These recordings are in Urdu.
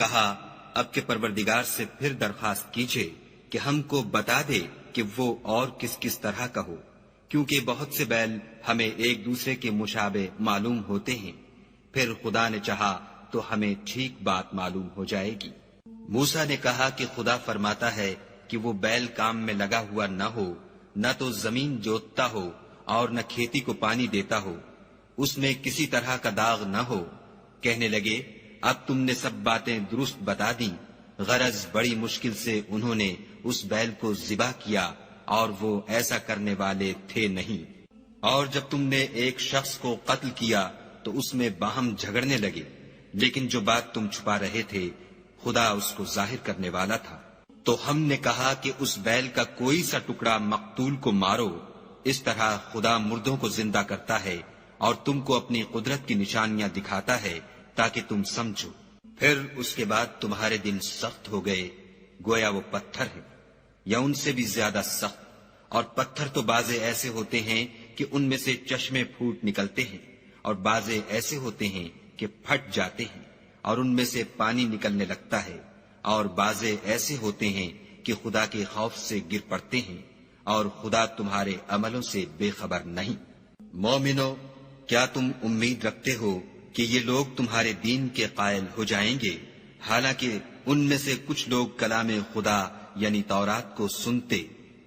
کہا اب کے پروردگار سے پھر درخواست کیجئے کہ ہم کو بتا دے کہ وہ اور کس کس طرح کا ہو، کیونکہ بہت سے بیل ہمیں ایک دوسرے کے مشابہ معلوم ہوتے ہیں، پھر خدا نے چاہا تو ہمیں ٹھیک بات معلوم ہو جائے گی۔ موسیٰ نے کہا کہ خدا فرماتا ہے کہ وہ بیل کام میں لگا ہوا نہ ہو، نہ تو زمین جوتتا ہو اور نہ کھیتی کو پانی دیتا ہو، اس میں کسی طرح کا داغ نہ ہو۔ کہنے لگے اب تم نے سب باتیں درست بتا دیں، غرض بڑی مشکل سے انہوں نے اس بیل کو ذبح کیا اور وہ ایسا کرنے والے تھے نہیں۔ اور جب تم نے ایک شخص کو قتل کیا تو اس میں باہم جھگڑنے لگے، لیکن جو بات تم چھپا رہے تھے خدا اس کو ظاہر کرنے والا تھا۔ تو ہم نے کہا کہ اس بیل کا کوئی سا ٹکڑا مقتول کو مارو، اس طرح خدا مردوں کو زندہ کرتا ہے اور تم کو اپنی قدرت کی نشانیاں دکھاتا ہے تاکہ تم سمجھو۔ پھر اس کے بعد تمہارے دل سخت ہو گئے، گویا وہ پتھر ہے یا ان سے بھی زیادہ سخت، اور پتھر تو بازے ایسے ہوتے ہیں کہ ان میں سے چشمے پھوٹ نکلتے ہیں، اور بازے ایسے ہوتے ہیں کہ پھٹ جاتے ہیں اور ان میں سے پانی نکلنے لگتا ہے، اور بازے ایسے ہوتے ہیں کہ خدا کے خوف سے گر پڑتے ہیں، اور خدا تمہارے عملوں سے بے خبر نہیں۔ مومنو، کیا تم امید رکھتے ہو کہ یہ لوگ تمہارے دین کے قائل ہو جائیں گے، حالانکہ ان میں سے کچھ لوگ کلام خدا یعنی تورات کو سنتے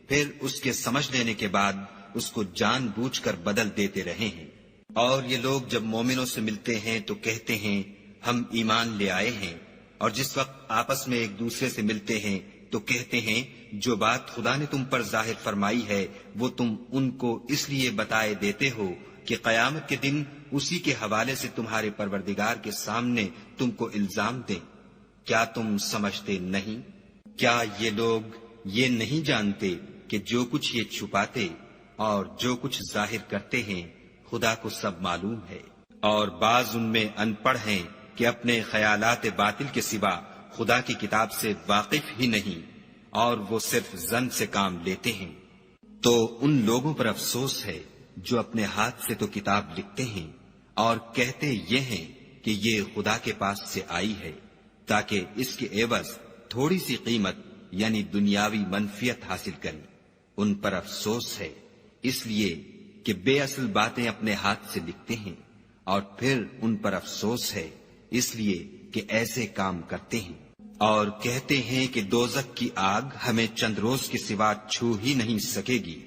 پھر اس کے سمجھ لینے کے بعد اس کو جان بوجھ کر بدل دیتے رہے ہیں۔ اور یہ لوگ جب مومنوں سے ملتے ہیں تو کہتے ہیں ہم ایمان لے آئے ہیں، اور جس وقت آپس میں ایک دوسرے سے ملتے ہیں تو کہتے ہیں جو بات خدا نے تم پر ظاہر فرمائی ہے وہ تم ان کو اس لیے بتائے دیتے ہو کہ قیامت کے دن اسی کے حوالے سے تمہارے پروردگار کے سامنے تم کو الزام دیں۔ کیا تم سمجھتے نہیں؟ کیا یہ لوگ یہ نہیں جانتے کہ جو کچھ یہ چھپاتے اور جو کچھ ظاہر کرتے ہیں خدا کو سب معلوم ہے؟ اور بعض ان میں ان پڑھ ہیں کہ اپنے خیالات باطل کے سوا خدا کی کتاب سے واقف ہی نہیں، اور وہ صرف ظن سے کام لیتے ہیں۔ تو ان لوگوں پر افسوس ہے جو اپنے ہاتھ سے تو کتاب لکھتے ہیں اور کہتے یہ ہیں کہ یہ خدا کے پاس سے آئی ہے تاکہ اس کے عوض تھوڑی سی قیمت یعنی دنیاوی منفیت حاصل کریں۔ ان پر افسوس ہے اس لیے کہ بے اصل باتیں اپنے ہاتھ سے لکھتے ہیں، اور پھر ان پر افسوس ہے اس لیے کہ ایسے کام کرتے ہیں۔ اور کہتے ہیں کہ دوزخ کی آگ ہمیں چند روز کے سوا چھو ہی نہیں سکے گی۔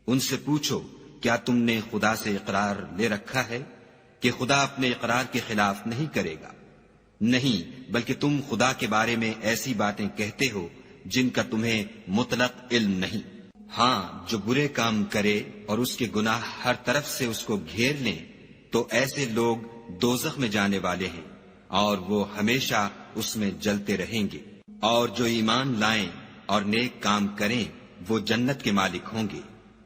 ان سے پوچھو کیا تم نے خدا سے اقرار لے رکھا ہے کہ خدا اپنے اقرار کے خلاف نہیں کرے گا؟ نہیں، بلکہ تم خدا کے بارے میں ایسی باتیں کہتے ہو جن کا تمہیں مطلق علم نہیں۔ ہاں، جو برے کام کرے اور اس کے گناہ ہر طرف سے اس کو گھیر لیں تو ایسے لوگ دوزخ میں جانے والے ہیں اور وہ ہمیشہ اس میں جلتے رہیں گے۔ اور جو ایمان لائیں اور نیک کام کریں وہ جنت کے مالک ہوں گے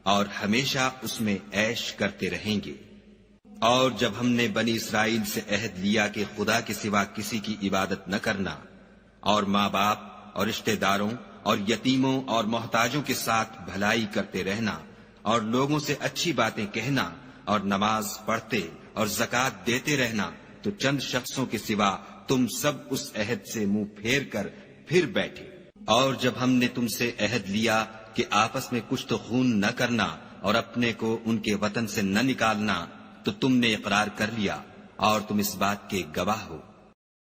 اور ہمیشہ اس میں عیش کرتے رہیں گے۔ اور جب ہم نے بنی اسرائیل سے عہد لیا کہ خدا کے سوا کسی کی عبادت نہ کرنا، اور ماں باپ اور رشتہ داروں اور یتیموں اور محتاجوں کے ساتھ بھلائی کرتے رہنا، اور لوگوں سے اچھی باتیں کہنا، اور نماز پڑھتے اور زکوٰۃ دیتے رہنا، تو چند شخصوں کے سوا تم سب اس عہد سے منہ پھیر کر پھر بیٹھے۔ اور جب ہم نے تم سے عہد لیا کہ آپس میں کچھ تو خون نہ کرنا اور اپنے کو ان کے وطن سے نہ نکالنا، تو تم نے اقرار کر لیا اور تم اس بات کے گواہ ہو۔